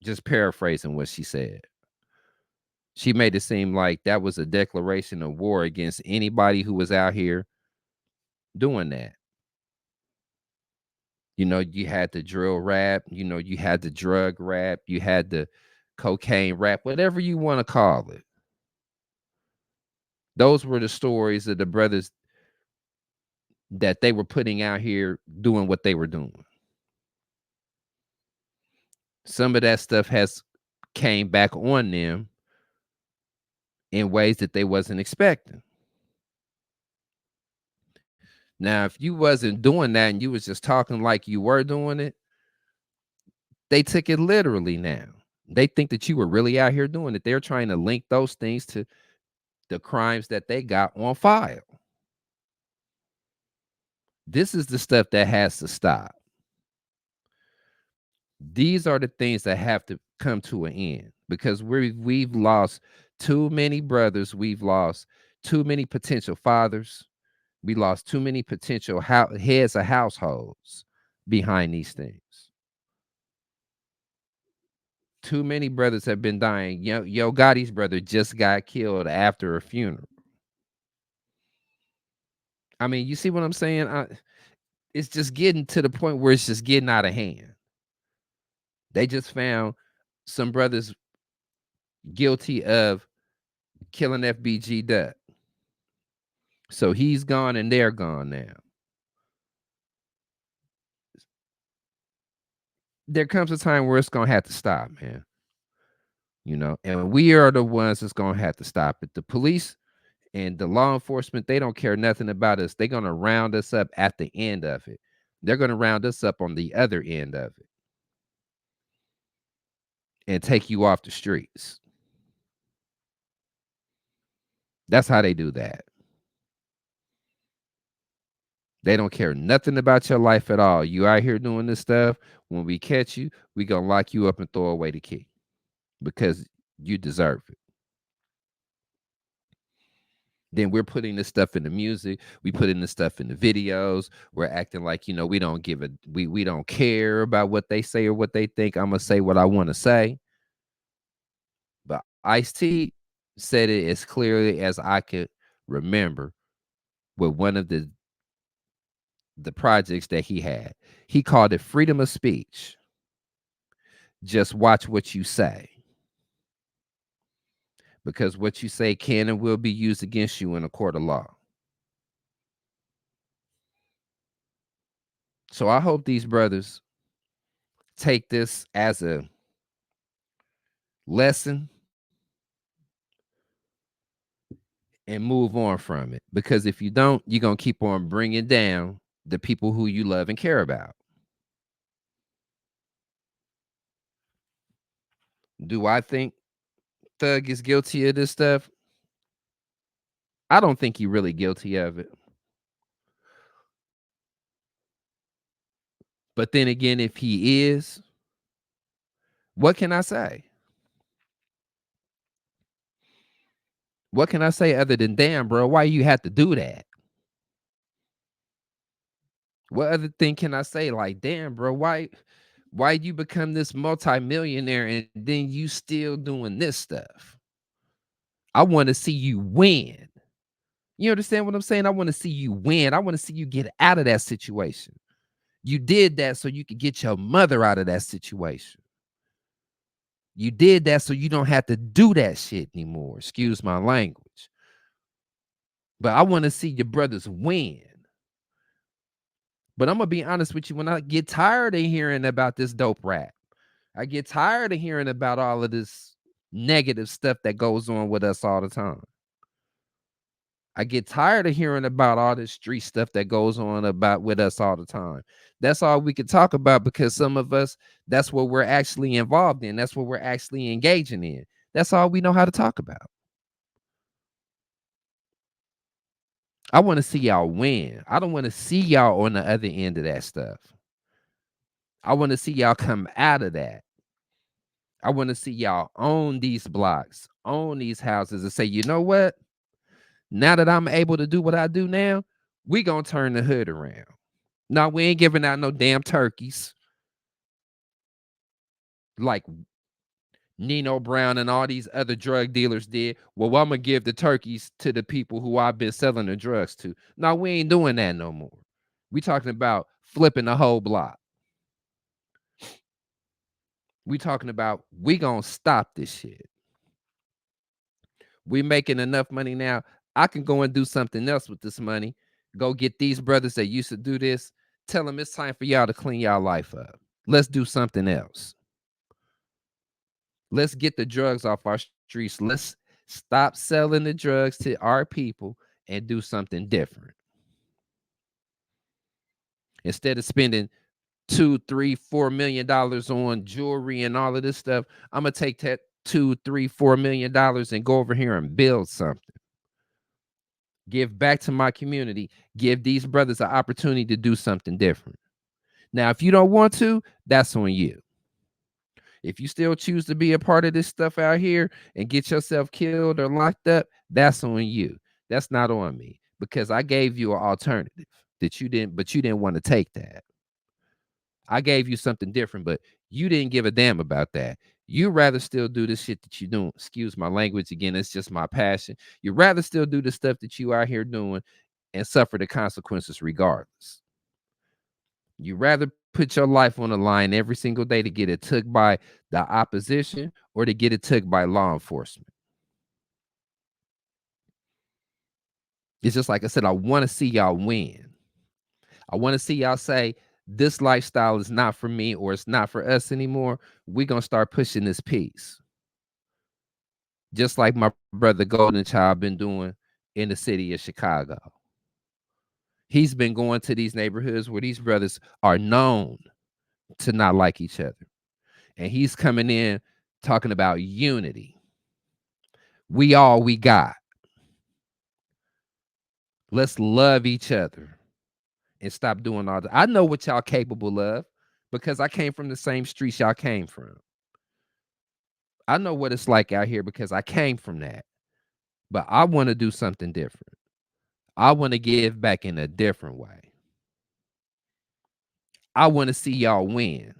Just paraphrasing what she said. She made it seem like that was a declaration of war against anybody who was out here doing that. You had the drill rap, you had the drug rap, you had the cocaine rap, whatever you want to call it. Those were the stories of the brothers that they were putting out here doing what they were doing. Some of that stuff has came back on them in ways that they wasn't expecting. Now, if you wasn't doing that and you was just talking like you were doing it, they took it literally now. They think that you were really out here doing it. They're trying to link those things to the crimes that they got on file. This is the stuff that has to stop. These are the things that have to come to an end, because we've lost too many brothers. We've lost too many potential fathers. We lost too many potential heads of households behind these things. Too many brothers have been dying. Yo Gotti's brother just got killed after a funeral. I mean, you see what I'm saying? It's just getting to the point where it's just getting out of hand. They just found some brothers guilty of killing FBG Duck. So he's gone and they're gone now. There comes a time where it's going to have to stop, man. And we are the ones that's going to have to stop it. The police and the law enforcement, they don't care nothing about us. They're going to round us up at the end of it. They're going to round us up on the other end of it and take you off the streets. That's how they do that. They don't care nothing about your life at all. You out here doing this stuff. When we catch you, we going to lock you up and throw away the key because you deserve it. Then we're putting this stuff in the music. We put in this stuff in the videos. We're acting like, we don't give a, we don't care about what they say or what they think. I'm going to say what I want to say. But Ice-T said it as clearly as I could remember with one of the projects that he had. He called it freedom of speech. Just watch what you say. Because what you say can and will be used against you in a court of law. So I hope these brothers take this as a lesson and move on from it. Because if you don't, you're going to keep on bringing down the people who you love and care about. Do I think Thug is guilty of this stuff? I don't think he's really guilty of it. But then again, if he is, what can I say? What can I say other than, damn, bro, why you have to do that? What other thing can I say? Like, damn, bro, why you become this multimillionaire and then you still doing this stuff? I want to see you win. You understand what I'm saying? I want to see you win. I want to see you get out of that situation. You did that so you could get your mother out of that situation. You did that so you don't have to do that shit anymore. Excuse my language. But I want to see your brothers win. But I'm going to be honest with you. When I get tired of hearing about this dope rap, I get tired of hearing about all of this negative stuff that goes on with us all the time. I get tired of hearing about all this street stuff that goes on about with us all the time. That's all we can talk about because some of us, that's what we're actually involved in. That's what we're actually engaging in. That's all we know how to talk about. I want to see y'all win. I don't want to see y'all on the other end of that stuff. I want to see y'all come out of that. I want to see y'all own these blocks, own these houses, and say, you know what? Now that I'm able to do what I do now, we gonna turn the hood around. No, we ain't giving out no damn turkeys like Nino Brown and all these other drug dealers did. Well, I'm gonna give the turkeys to the people who I've been selling the drugs to. No, we ain't doing that no more. We talking about flipping the whole block. We talking about we gonna stop this shit. We making enough money now. I can go and do something else with this money. Go get these brothers that used to do this. Tell them it's time for y'all to clean y'all life up. Let's do something else. Let's get the drugs off our streets. Let's stop selling the drugs to our people and do something different. Instead of spending $2, $3, $4 million on jewelry and all of this stuff, I'm gonna take that $2, $3, $4 million and go over here and build something. Give back to my community. Give these brothers an opportunity to do something different. Now, if you don't want to, that's on you. If you still choose to be a part of this stuff out here and get yourself killed or locked up, that's on you. That's not on me because I gave you an alternative that you didn't, but you didn't want to take that. I gave you something different, but you didn't give a damn about that. You rather still do the shit that you doing. Excuse my language again. It's just my passion. You rather still do the stuff that you out here doing and suffer the consequences regardless. You rather put your life on the line every single day to get it took by the opposition or to get it took by law enforcement. It's just like I said, I want to see y'all win. I want to see y'all say, this lifestyle is not for me or it's not for us anymore. We're going to start pushing this piece. Just like my brother Golden Child been doing in the city of Chicago. He's been going to these neighborhoods where these brothers are known to not like each other. And he's coming in talking about unity. We all we got. Let's love each other and stop doing all that. I know what y'all capable of because I came from the same streets y'all came from. I know what it's like out here because I came from that. But I want to do something different. I want to give back in a different way. I want to see y'all win.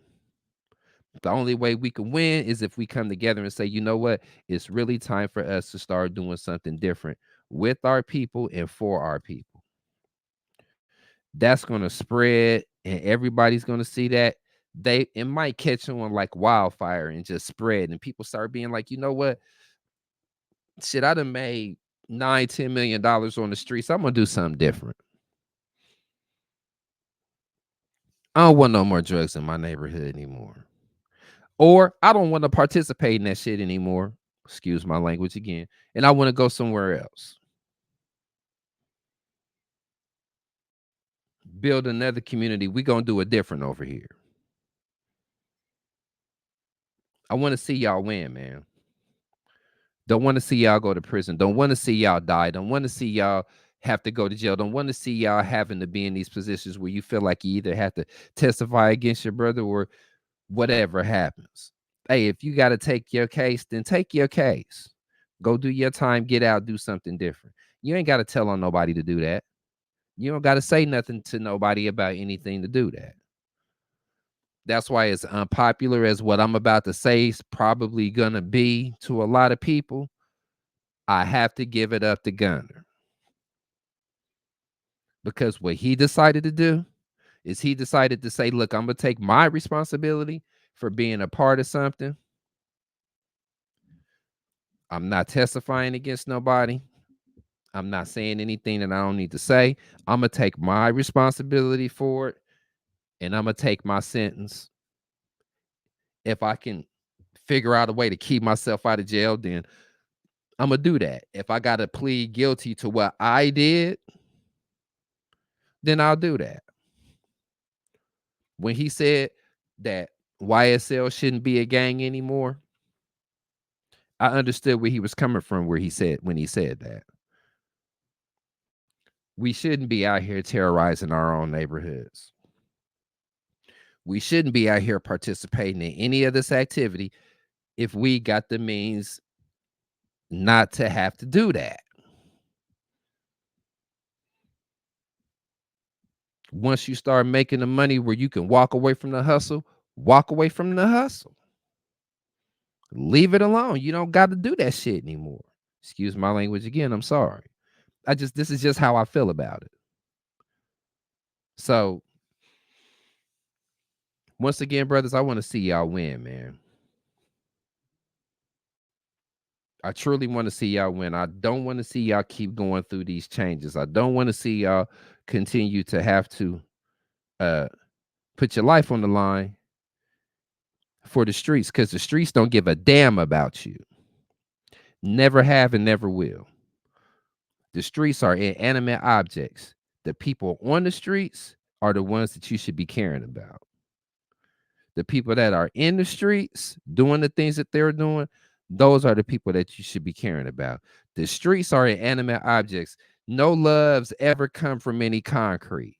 The only way we can win is if we come together and say, you know what? It's really time for us to start doing something different with our people and for our people. That's going to spread and everybody's going to see that. It might catch on like wildfire and just spread. And people start being like, you know what? Shit, I done made $9-10 million on the streets. I'm going to do something different. I don't want no more drugs in my neighborhood anymore. Or I don't want to participate in that shit anymore. Excuse my language again. And I want to go somewhere else. Build another community. We're going to do it different over here. I want to see y'all win, man. Don't want to see y'all go to prison. Don't want to see y'all die. Don't want to see y'all have to go to jail. Don't want to see y'all having to be in these positions where you feel like you either have to testify against your brother or whatever happens. Hey, if you got to take your case, then take your case. Go do your time, get out, do something different. You ain't got to tell on nobody to do that. You don't got to say nothing to nobody about anything to do that. That's why as unpopular as what I'm about to say is probably going to be to a lot of people, I have to give it up to Gunner. Because what he decided to do is he decided to say, look, I'm going to take my responsibility for being a part of something. I'm not testifying against nobody. I'm not saying anything that I don't need to say. I'm going to take my responsibility for it, and I'm going to take my sentence. If I can figure out a way to keep myself out of jail, then I'm gonna do that. If I gotta plead guilty to what I did, then I'll do that. When he said that YSL shouldn't be a gang anymore, I understood where he was coming from when he said that. We shouldn't be out here terrorizing our own neighborhoods. We shouldn't be out here participating in any of this activity if we got the means not to have to do that. Once you start making the money where you can walk away from the hustle, walk away from the hustle. Leave it alone. You don't got to do that shit anymore. Excuse my language again. I'm sorry. This is just how I feel about it. So, once again, brothers, I want to see y'all win, man. I truly want to see y'all win. I don't want to see y'all keep going through these changes. I don't want to see y'all continue to have to uh put your life on the line for the streets, because the streets don't give a damn about you. Never have and never will. The streets are inanimate objects. The people on the streets are the ones that you should be caring about. The people that are in the streets doing the things that they're doing, those are the people that you should be caring about. The streets are inanimate objects. No loves ever come from any concrete.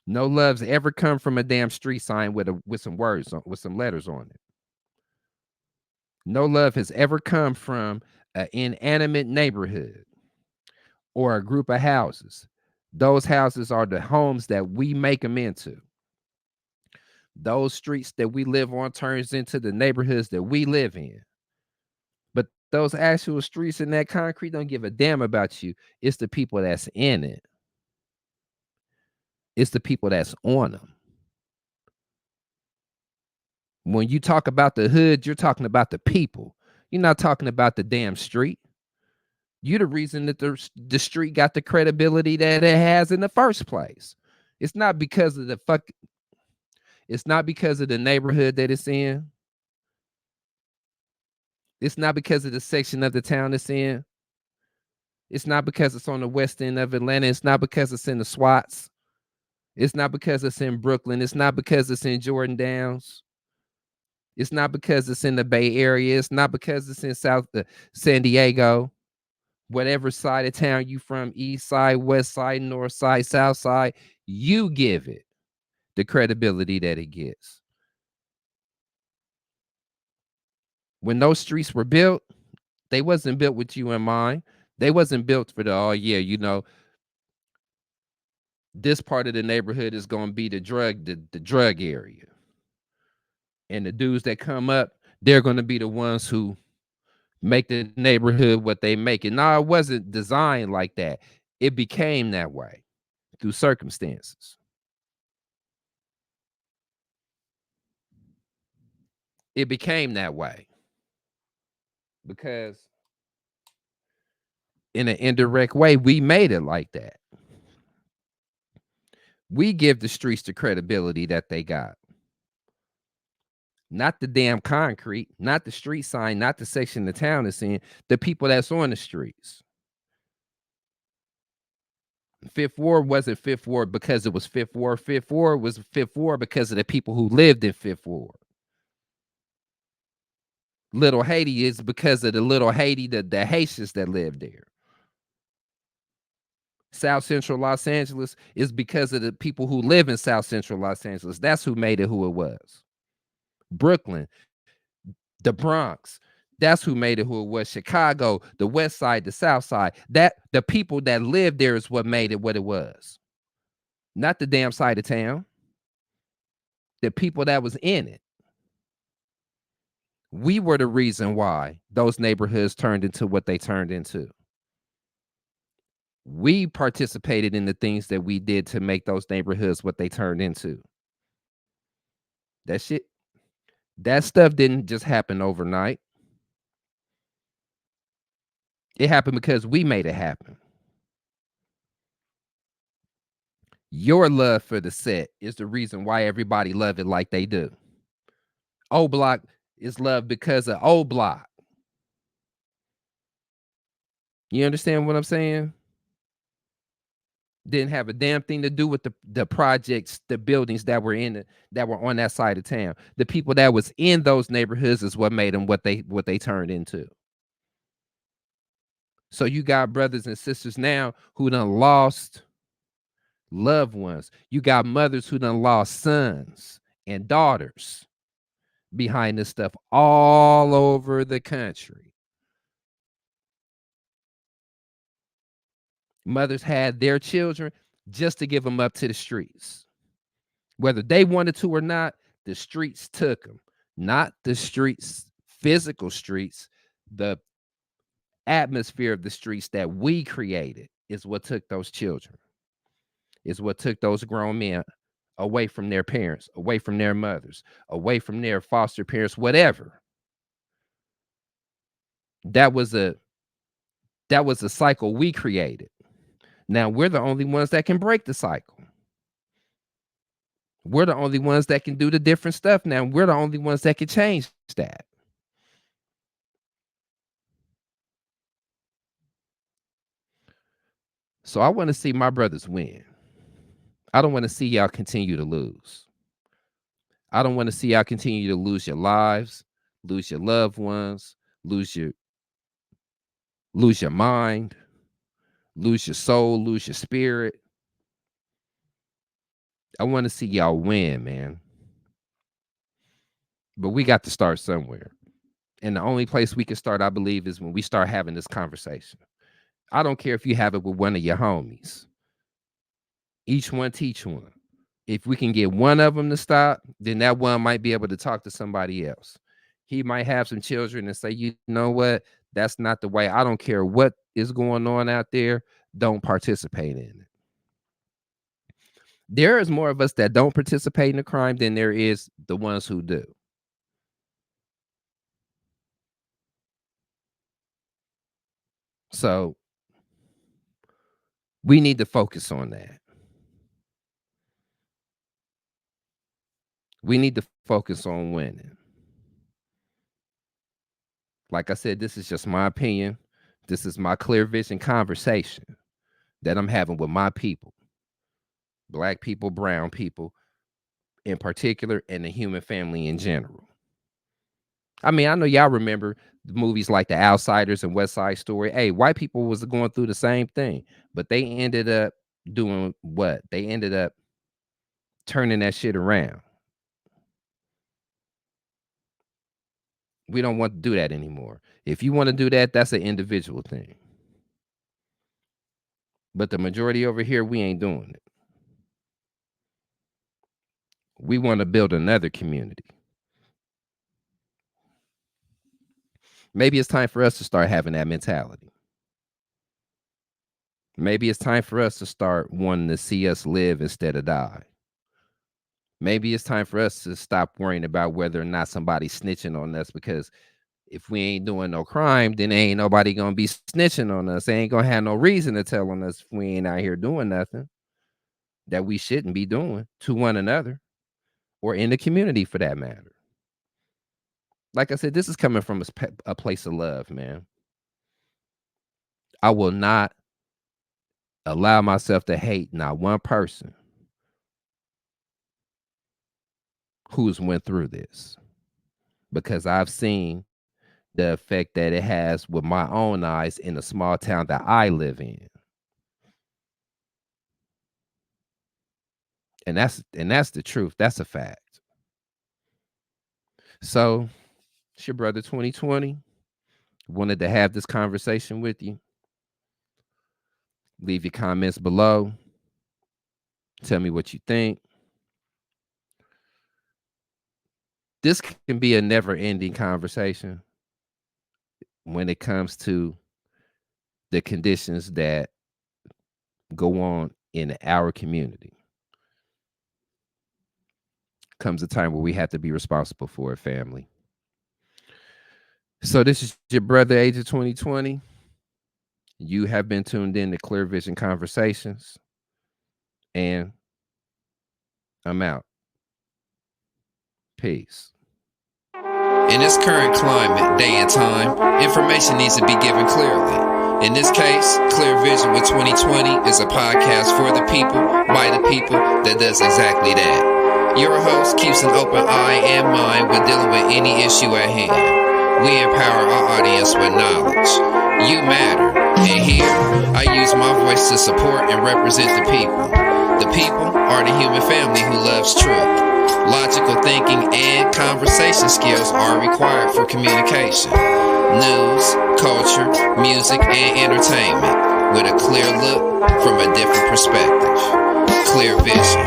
No loves ever come from a damn street sign with some words on, with some letters on it. No love has ever come from an inanimate neighborhood or a group of houses. Those houses are the homes that we make them into. Those streets that we live on turns into the neighborhoods that we live in. But those actual streets and that concrete don't give a damn about you. It's the people that's in it. It's the people that's on them. When you talk about the hood, you're talking about the people. You're not talking about the damn street. You're the reason that the street got the credibility that it has in the first place. It's not because of it's not because of the neighborhood that it's in. It's not because of the section of the town it's in. It's not because it's on the west end of Atlanta. It's not because it's in the SWATs. It's not because it's in Brooklyn. It's not because it's in Jordan Downs. It's not because it's in the Bay Area. It's not because it's in San Diego. Whatever side of town you from, east side, west side, north side, south side, you give it the credibility that it gets. When those streets were built, they wasn't built with you in mind. They wasn't built for this part of the neighborhood is going to be the drug area. And the dudes that come up, they're going to be the ones who make the neighborhood what they make it. No, it wasn't designed like that. It became that way through circumstances. It became that way because in an indirect way, we made it like that. We give the streets the credibility that they got. Not the damn concrete, not the street sign, not the section the town is in, the people that's on the streets. Fifth Ward wasn't Fifth Ward because it was Fifth Ward. Fifth Ward was Fifth Ward because of the people who lived in Fifth Ward. Little Haiti is because of the Little Haiti, the Haitians that lived there. South Central Los Angeles is because of the people who live in South Central Los Angeles. That's who made it who it was. Brooklyn, the Bronx, that's who made it who it was. Chicago, the West Side, the South Side. That the people that lived there is what made it what it was. Not the damn side of town. The people that was in it. We were the reason why those neighborhoods turned into what they turned into. We participated in the things that we did to make those neighborhoods what they turned into. That stuff didn't just happen overnight. It happened because we made it happen. Your love for the set is the reason why everybody love it like they do. O Block is loved because of O Block. You understand what I'm saying? Didn't have a damn thing to do with the projects, the buildings that were that were on that side of town. The people that was in those neighborhoods is what made them what they turned into. So you got brothers and sisters now who done lost loved ones. You got mothers who done lost sons and daughters behind this stuff all over the country. Mothers had their children just to give them up to the streets. Whether they wanted to or not, the streets took them. Not the streets, physical streets, the atmosphere of the streets that we created is what took those children, is what took those grown men away from their parents, away from their mothers, away from their foster parents, whatever. That was a cycle we created. Now we're the only ones that can break the cycle. We're the only ones that can do the different stuff now. We're the only ones that can change that. So I want to see my brothers win. I don't want to see y'all continue to lose. I don't want to see y'all continue to lose your lives, lose your loved ones, lose your mind, lose your soul, lose your spirit. I want to see y'all win, man. But we got to start somewhere. And the only place we can start, I believe, is when we start having this conversation. I don't care if you have it with one of your homies. Each one teach one. If we can get one of them to stop, then that one might be able to talk to somebody else. He might have some children and say, you know what? That's not the way. I don't care what is going on out there. Don't participate in it. There is more of us that don't participate in the crime than there is the ones who do. So we need to focus on that. We need to focus on winning. Like I said, this is just my opinion. This is my clear vision conversation that I'm having with my people, Black people, brown people in particular, and the human family in general. I mean, I know y'all remember movies like The Outsiders and West Side Story. Hey, white people was going through the same thing, but they ended up doing what? They ended up turning that shit around. We don't want to do that anymore. If you want to do that, that's an individual thing. But the majority over here, we ain't doing it. We want to build another community. Maybe it's time for us to start having that mentality. Maybe it's time for us to start wanting to see us live instead of die. Maybe it's time for us to stop worrying about whether or not somebody's snitching on us, because if we ain't doing no crime, then ain't nobody gonna be snitching on us. They ain't gonna have no reason to tell on us if we ain't out here doing nothing that we shouldn't be doing to one another or in the community for that matter. Like I said, this is coming from a place of love, man. I will not allow myself to hate not one person who's went through this, because I've seen the effect that it has with my own eyes in the small town that I live in. And that's the truth. That's a fact. So it's your brother 2020. Wanted to have this conversation with you. Leave your comments below. Tell me what you think. This can be a never-ending conversation when it comes to the conditions that go on in our community. Comes a time where we have to be responsible for a family. So this is your brother, Age of 2020. You have been tuned in to Clear Vision Conversations, and I'm out. Peace. In this current climate, day and time, information needs to be given clearly. In this case, Clear Vision with 2020 is a podcast for the people, by the people, that does exactly that. Your host keeps an open eye and mind when dealing with any issue at hand. We empower our audience with knowledge. You matter. And here, I use my voice to support and represent the people. The people are the human family who loves truth. Logical thinking and conversation skills are required for communication. News, culture, music, and entertainment with a clear look from a different perspective. Clear Vision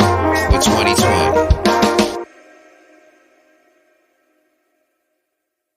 with 2020.